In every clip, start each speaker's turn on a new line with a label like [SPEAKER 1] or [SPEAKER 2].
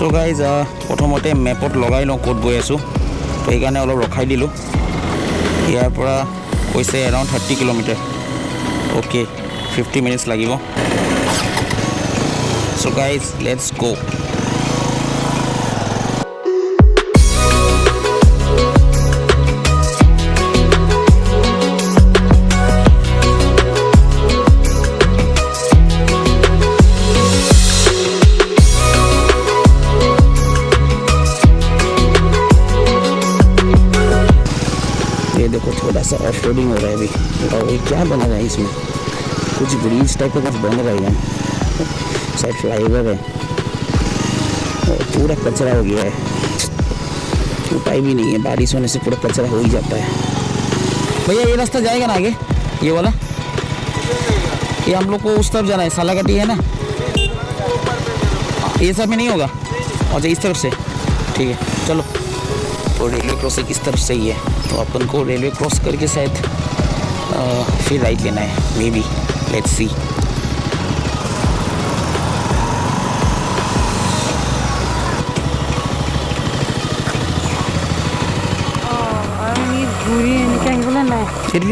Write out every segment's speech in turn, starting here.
[SPEAKER 1] So guys প্ৰথমতে মেপত লগাই লওঁ ক'ত গৈ আছোঁ, তো সেইকাৰণে অলপ ৰখাই দিলোঁ। ইয়াৰ পৰা কৈছে এৰাউণ্ড 30 কিলোমিটাৰ। অ'কে, 50 মিনিটছ লাগিব। সো গাইজ লেটছ গ'। ये देखो थोड़ा सा ऑफ रोडिंग हो रहा है अभी, और ये क्या बना रहा है इसमें, कुछ ब्रिज टाइप का कुछ बन रहा है यहाँ, शायद फ्लाईओवर है, और पूरा कचरा हो गया है। उपाय भी नहीं है, बारिश होने से पूरा कचरा हो ही जाता है। भैया ये रास्ता जाएगा ना आगे, ये वाला? ये हम लोग को उस तरफ जाना है, सालाकटी है ना, ये सब में नहीं होगा? अच्छा इस तरफ से, ठीक है चलो। तो रेलवे क्रॉसिंग इस तरफ से ही है, तो अपन को रेलवे क्रॉस करके शायद फिर राइट लेना है, मे बी, लेट्स सी।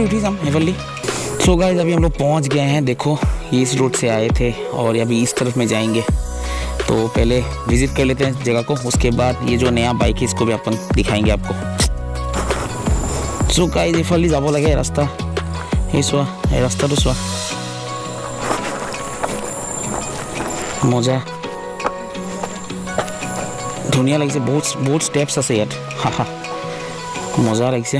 [SPEAKER 1] उठी हम हेवनली। सो गाइस अभी हम लोग पहुंच गए हैं। देखो ये इस रोड से आए थे और अभी इस तरफ में जाएंगे, तो पहले विजिट कर लेते हैं जगह को, उसके बाद ये जो नया बाइक है इसको भी अपन दिखाएंगे आपको। सो गाइस इफाली যাব লাগে ৰাস্তা, এই চোৱা এই ৰাস্তাটো চোৱা, মজা ধুনীয়া লাগিছে, বহুত ষ্টেপছ আছে ইয়াত, হা মজা লাগিছে।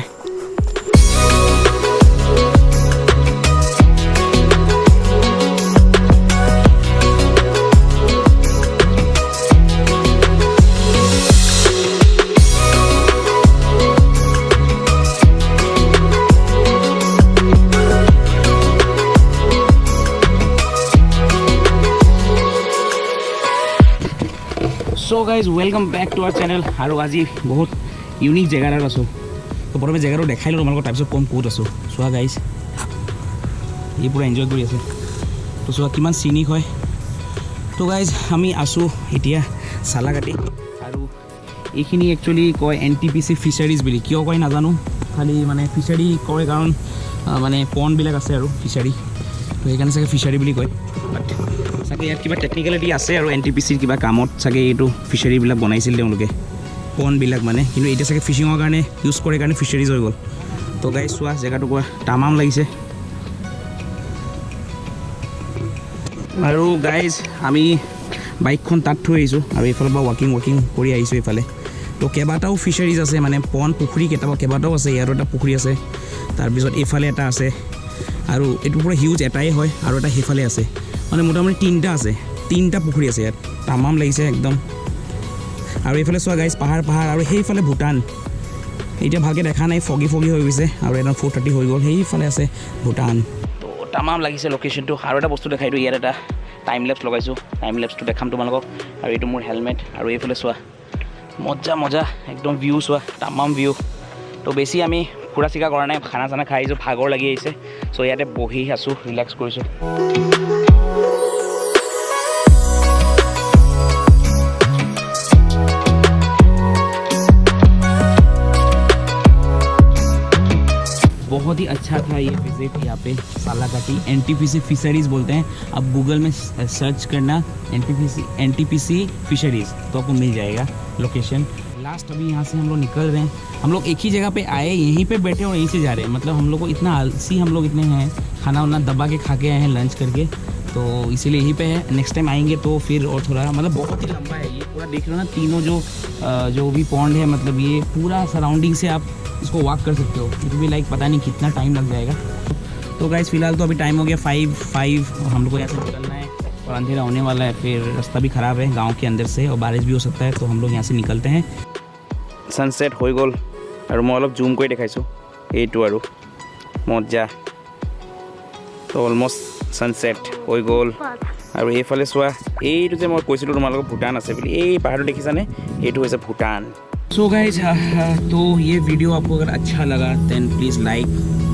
[SPEAKER 1] So guys welcome back to our channel. আৰু আজি বহুত ইউনিক জেগা এটাত আছোঁ, তো প্ৰথমে জেগাটো দেখাই লওঁ তোমালোকক, তাৰপিছত ক'ম ক'ত আছোঁ। চোৱা গাইজ এই পূৰা এনজয় কৰি আছে, তো চোৱা কিমান চিনিক হয়। তো গাইজ আমি আছোঁ এতিয়া চালাকাটি, আৰু এইখিনি একচুৱেলি কয় NTPC ফিচাৰিজ বুলি। কিয় কয় নাজানো, খালি মানে ফিচাৰী কয় কাৰণ মানে পণ্ডবিলাক আছে আৰু ফিচাৰী, তো সেইকাৰণে চাগে ফিচাৰী বুলি কয়। বাট চাগে ইয়াত কিবা টেকনিকেলিটি আছে আৰু NTPCৰ কিবা কামত চাগে এইটো ফিচাৰীবিলাক বনাইছিল তেওঁলোকে, পণ্ডবিলাক মানে, কিন্তু এতিয়া চাগে ফিচিঙৰ কাৰণে ইউজ কৰে কাৰণে ফিচাৰিজ হৈ গ'ল। তো গাইজ চোৱা জেগাটো কোৱা তামাম লাগিছে। আৰু গাইজ আমি বাইকখন তাত থৈ আহিছোঁ আৰু এইফালৰ পৰা ৱাকিং কৰি আহিছোঁ এইফালে। তো কেইবাটাও ফিচাৰিজ আছে, মানে পণ্ড পুখুৰী কেইবাটাও আছে, ইয়াতো এটা পুখুৰী আছে, তাৰপিছত এইফালে এটা আছে, আৰু এইটো পূৰা হিউজ এটাই হয়, আৰু এটা সেইফালে আছে, মানে মোটামুটি তিনিটা পুখুৰী আছে ইয়াত, তামাম লাগিছে একদম। আৰু এইফালে চোৱা গাইজ পাহাৰ, আৰু সেইফালে ভূটান, এতিয়া ভালকৈ দেখা নাই, ফগি হৈ গৈছে, আৰু একদম 4:30 হৈ গ'ল, সেইফালে আছে ভূটান। তো তামাম লাগিছে লোকেশ্যনটো। আৰু এটা বস্তু দেখাই দিওঁ, ইয়াত এটা টাইম লেপছ লগাইছোঁ, টাইম লেপছটো দেখাম তোমালোকক। আৰু এইটো মোৰ হেলমেট, আৰু এইফালে চোৱা মজা একদম ভিউ চোৱা, তামাম ভিউ। তো বেছি আমি ফুৰা চিকা কৰা নাই, খানা চানা খাই আহিছোঁ, ভাগৰ লাগি আহিছে, চ' ইয়াতে বহি আছোঁ, ৰিলেক্স কৰিছোঁ। बहुत ही अच्छा था ये विज़िट यहाँ पे सालाकाटी। NTPC फिशरीज़ बोलते हैं, अब गूगल में सर्च करना NTPC फिशरीज़ तो आपको मिल जाएगा लोकेशन। लास्ट अभी यहाँ से हम लोग निकल रहे हैं, हम लोग एक ही जगह पे आए, यहीं पे बैठे और यहीं से जा रहे हैं, मतलब हम लोग को इतना आलसी हम लोग इतने हैं, खाना वाना दबा के खा के आए हैं लंच करके, तो इसीलिए यहीं पे है। नेक्स्ट टाइम आएंगे तो फिर और थोड़ा, मतलब बहुत ही लंबा है ये पूरा, देख लो ना तीनों जो भी पॉन्ड है, मतलब ये पूरा सराउंडिंग से आप इसको वॉक कर सकते हो। इट भी लाइक पता नहीं कितना टाइम लग जाएगा। तो गाइस फिलहाल तो अभी टाइम हो गया 5 और हम लोग को यहाँ से निकलना है, और अंधेरा होने वाला है, फिर रास्ता भी ख़राब है गांव के अंदर से, और बारिश भी हो सकता है, तो हम लोग यहाँ से निकलते हैं। सनसेट हो गल, और मैं अलग जूम कर देखाइছোঁ, এইটো আৰু মজা। তো অলমষ্ট ছানছেট হৈ গ'ল। আৰু এইফালে চোৱা, এইটো যে মই কৈছিলোঁ তোমালোকক ভূটান আছে বুলি, এই পাহাৰটো দেখিছানে, এইটো হৈছে ভূটান। सो गाइज तो ये वीडियो आपको अगर अच्छा लगा देन प्लीज़ लाइक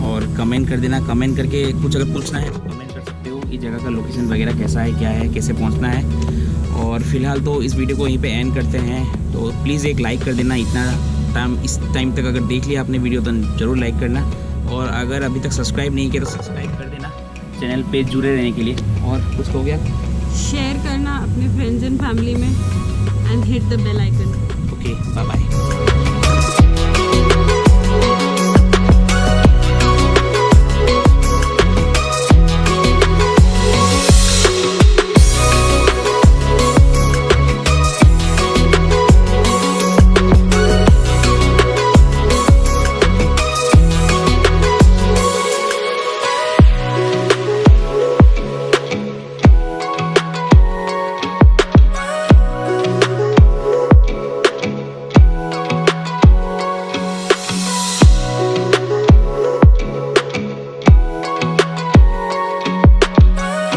[SPEAKER 1] और कमेंट कर देना। कमेंट करके कुछ अगर पूछना है तो कमेंट कर सकते हो, ये जगह का लोकेशन वगैरह कैसा है, क्या है, कैसे पहुंचना है। और फिलहाल तो इस वीडियो को यहीं पे एंड करते हैं। तो प्लीज़ एक लाइक कर देना, इस टाइम तक अगर देख लिया आपने वीडियो तो ज़रूर लाइक करना, और अगर अभी तक सब्सक्राइब नहीं किया तो सब्सक्राइब कर देना चैनल पे जुड़े रहने के लिए। और कुछ हो गया,
[SPEAKER 2] शेयर करना अपने फ्रेंड्स एंड फैमिली में, and hit the bell icon.
[SPEAKER 1] Okay, bye bye.